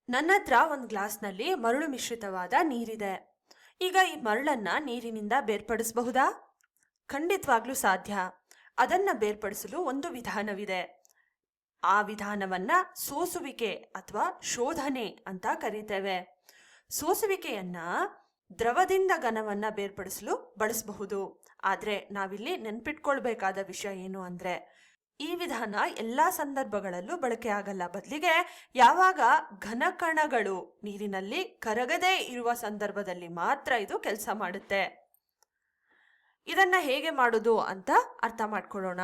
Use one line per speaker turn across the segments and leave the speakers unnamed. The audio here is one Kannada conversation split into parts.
ನನ್ನ ಹತ್ರ ಒಂದು ಗ್ಲಾಸ್ನಲ್ಲಿ ಮರಳು ಮಿಶ್ರಿತವಾದ ನೀರಿದೆ. ಈಗ ಈ ಮರಳನ್ನ ನೀರಿನಿಂದ ಬೇರ್ಪಡಿಸಬಹುದಾ? ಖಂಡಿತವಾಗ್ಲೂ ಸಾಧ್ಯ. ಅದನ್ನ ಬೇರ್ಪಡಿಸಲು ಒಂದು ವಿಧಾನವಿದೆ. ಆ ವಿಧಾನವನ್ನ ಸೋಸುವಿಕೆ ಅಥವಾ ಶೋಧನೆ ಅಂತ ಕರೀತೇವೆ. ಸೋಸುವಿಕೆಯನ್ನ ದ್ರವದಿಂದ ಘನವನ್ನ ಬೇರ್ಪಡಿಸಲು ಬಳಸಬಹುದು. ಆದ್ರೆ ನಾವಿಲ್ಲಿ ನೆನ್ಪಿಟ್ಕೊಳ್ಬೇಕಾದ ವಿಷಯ ಏನು ಅಂದ್ರೆ, ಈ ವಿಧಾನ ಎಲ್ಲಾ ಸಂದರ್ಭಗಳಲ್ಲೂ ಬಳಕೆ ಆಗಲ್ಲ. ಬದಲಿಗೆ ಯಾವಾಗ ಘನಕಣಗಳು ನೀರಿನಲ್ಲಿ ಕರಗದೇ ಇರುವ ಸಂದರ್ಭದಲ್ಲಿ ಮಾತ್ರ ಇದು ಕೆಲಸ ಮಾಡುತ್ತೆ. ಇದನ್ನ ಹೇಗೆ ಮಾಡುದು ಅಂತ ಅರ್ಥ ಮಾಡ್ಕೊಳ್ಳೋಣ.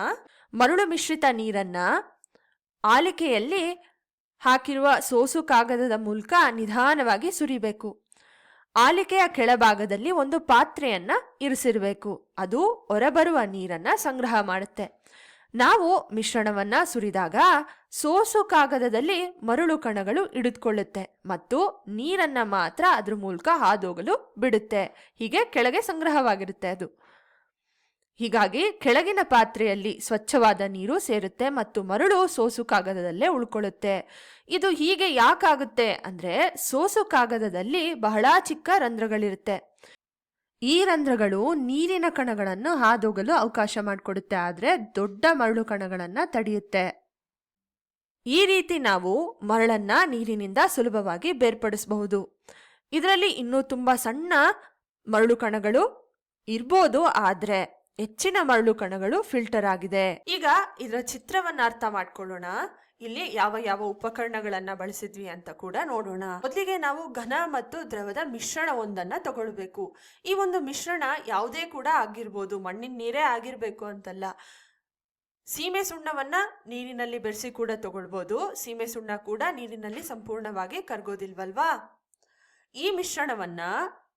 ಮರಳು ಮಿಶ್ರಿತ ನೀರನ್ನ ಆಲಿಕೆಯಲ್ಲಿ ಹಾಕಿರುವ ಸೋಸು ಕಾಗದದ ಮೂಲಕ ನಿಧಾನವಾಗಿ ಸುರಿಬೇಕು. ಆಲಿಕೆಯ ಕೆಳಭಾಗದಲ್ಲಿ ಒಂದು ಪಾತ್ರೆಯನ್ನ ಇರಿಸಿರಬೇಕು. ಅದು ಹೊರಬರುವ ನೀರನ್ನ ಸಂಗ್ರಹ ಮಾಡುತ್ತೆ. ನಾವು ಮಿಶ್ರಣವನ್ನ ಸುರಿದಾಗ ಸೋಸು ಕಾಗದದಲ್ಲಿ ಮರಳು ಕಣಗಳು ಹಿಡಿದುಕೊಳ್ಳುತ್ತೆ ಮತ್ತು ನೀರನ್ನ ಮಾತ್ರ ಅದ್ರ ಮೂಲಕ ಹಾದೋಗಲು ಬಿಡುತ್ತೆ. ಹೀಗೆ ಕೆಳಗೆ ಸಂಗ್ರಹವಾಗಿರುತ್ತೆ ಅದು. ಹೀಗಾಗಿ ಕೆಳಗಿನ ಪಾತ್ರೆಯಲ್ಲಿ ಸ್ವಚ್ಛವಾದ ನೀರು ಸೇರುತ್ತೆ ಮತ್ತು ಮರಳು ಸೋಸು ಕಾಗದದಲ್ಲೇ ಉಳ್ಕೊಳ್ಳುತ್ತೆ. ಇದು ಹೀಗೆ ಯಾಕಾಗುತ್ತೆ ಅಂದ್ರೆ, ಸೋಸು ಕಾಗದದಲ್ಲಿ ಬಹಳ ಚಿಕ್ಕ ರಂಧ್ರಗಳಿರುತ್ತೆ. ಈ ರಂಧ್ರಗಳು ನೀರಿನ ಕಣಗಳನ್ನು ಹಾದೋಗಲು ಅವಕಾಶ ಮಾಡಿಕೊಡುತ್ತೆ, ಆದ್ರೆ ದೊಡ್ಡ ಮರಳು ಕಣಗಳನ್ನ ತಡೆಯುತ್ತೆ. ಈ ರೀತಿ ನಾವು ಮರಳನ್ನ ನೀರಿನಿಂದ ಸುಲಭವಾಗಿ ಬೇರ್ಪಡಿಸಬಹುದು. ಇದರಲ್ಲಿ ಇನ್ನೂ ತುಂಬಾ ಸಣ್ಣ ಮರಳು ಕಣಗಳು ಇರ್ಬೋದು, ಆದ್ರೆ ಹೆಚ್ಚಿನ ಮರಳು ಕಣಗಳು ಫಿಲ್ಟರ್ ಆಗಿದೆ. ಈಗ ಇದರ ಚಿತ್ರವನ್ನ ಅರ್ಥ ಮಾಡ್ಕೊಳ್ಳೋಣ. ಇಲ್ಲಿ ಯಾವ ಯಾವ ಉಪಕರಣಗಳನ್ನ ಬಳಸಿದ್ವಿ ಅಂತ ಕೂಡ ನೋಡೋಣ. ಮೊದಲಿಗೆ ನಾವು ಘನ ಮತ್ತು ದ್ರವದ ಮಿಶ್ರಣ ಒಂದನ್ನ ತಗೊಳ್ಬೇಕು. ಈ ಒಂದು ಮಿಶ್ರಣ ಯಾವುದೇ ಕೂಡ ಆಗಿರ್ಬೋದು, ಮಣ್ಣಿನ ನೀರೇ ಆಗಿರ್ಬೇಕು ಅಂತಲ್ಲ. ಸೀಮೆ ಸುಣ್ಣವನ್ನ ನೀರಿನಲ್ಲಿ ಬೆರೆಸಿ ಕೂಡ ತಗೊಳ್ಬೋದು. ಸೀಮೆ ಸುಣ್ಣ ಕೂಡ ನೀರಿನಲ್ಲಿ ಸಂಪೂರ್ಣವಾಗಿ ಕರಗೋದಿಲ್ವಲ್ವಾ? ಈ ಮಿಶ್ರಣವನ್ನ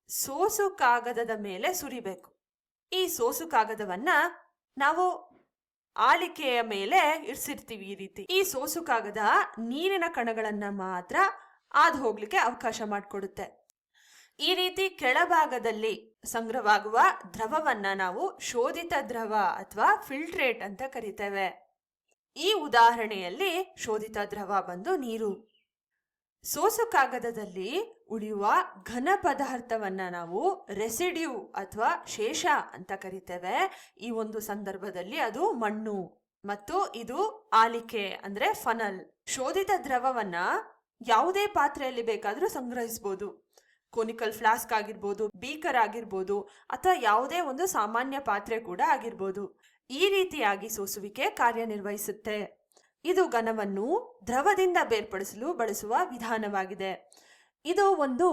ಸೋಸು ಕಾಗದದ ಮೇಲೆ ಸುರಿಬೇಕು. ಈ ಸೋಸು ಕಾಗದವನ್ನ ನಾವು ಆಲಿಕೆಯ ಮೇಲೆ ಇರಿಸಿರ್ತೀವಿ. ಈ ರೀತಿ ಈ ಸೋಸು ಕಾಗದ ನೀರಿನ ಕಣಗಳನ್ನ ಮಾತ್ರ ಆದ್ ಹೋಗ್ಲಿಕ್ಕೆ ಅವಕಾಶ ಮಾಡಿಕೊಡುತ್ತೆ. ಈ ರೀತಿ ಕೆಳಭಾಗದಲ್ಲಿ ಸಂಗ್ರಹವಾಗುವ ದ್ರವವನ್ನ ನಾವು ಶೋಧಿತ ದ್ರವ ಅಥವಾ ಫಿಲ್ಟ್ರೇಟ್ ಅಂತ ಕರಿತೇವೆ. ಈ ಉದಾಹರಣೆಯಲ್ಲಿ ಶೋಧಿತ ದ್ರವ ಬಂದು ನೀರು. ಸೋಸು ಕಾಗದದಲ್ಲಿ ಉಳಿಯುವ ಘನ ಪದಾರ್ಥವನ್ನ ನಾವು ರೆಸಿಡ್ಯೂ ಅಥವಾ ಶೇಷ ಅಂತ ಕರಿತೇವೆ. ಈ ಒಂದು ಸಂದರ್ಭದಲ್ಲಿ ಅದು ಮಣ್ಣು ಮತ್ತು ಇದು ಆಲಿಕೆ ಅಂದ್ರೆ ಫನಲ್. ಶೋಧಿತ ದ್ರವವನ್ನ ಯಾವುದೇ ಪಾತ್ರೆಯಲ್ಲಿ ಬೇಕಾದ್ರೂ ಸಂಗ್ರಹಿಸಬಹುದು. ಕೋನಿಕಲ್ ಫ್ಲಾಸ್ಕ್ ಆಗಿರ್ಬೋದು, ಬೀಕರ್ ಆಗಿರ್ಬೋದು, ಅಥವಾ ಯಾವುದೇ ಒಂದು ಸಾಮಾನ್ಯ ಪಾತ್ರೆ ಕೂಡ ಆಗಿರ್ಬೋದು. ಈ ರೀತಿಯಾಗಿ ಸೋಸುವಿಕೆ ಕಾರ್ಯನಿರ್ವಹಿಸುತ್ತೆ. ಇದು ಘನವನ್ನು ದ್ರವದಿಂದ ಬೇರ್ಪಡಿಸಲು ಬಳಸುವ ವಿಧಾನವಾಗಿದೆ. ಇದು ಒಂದು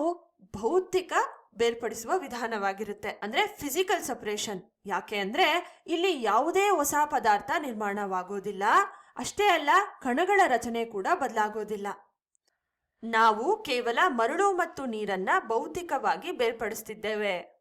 ಭೌತಿಕ ಬೇರ್ಪಡಿಸುವ ವಿಧಾನವಾಗಿರುತ್ತೆ, ಅಂದ್ರೆ ಫಿಸಿಕಲ್ ಸಪರೇಷನ್. ಯಾಕೆ ಅಂದ್ರೆ ಇಲ್ಲಿ ಯಾವುದೇ ಹೊಸ ಪದಾರ್ಥ ನಿರ್ಮಾಣವಾಗೋದಿಲ್ಲ. ಅಷ್ಟೇ ಅಲ್ಲ, ಕಣಗಳ ರಚನೆ ಕೂಡ ಬದಲಾಗೋದಿಲ್ಲ. ನಾವು ಕೇವಲ ಮರಳು ಮತ್ತು ನೀರನ್ನ ಭೌತಿಕವಾಗಿ ಬೇರ್ಪಡಿಸ್ತಿದ್ದೇವೆ.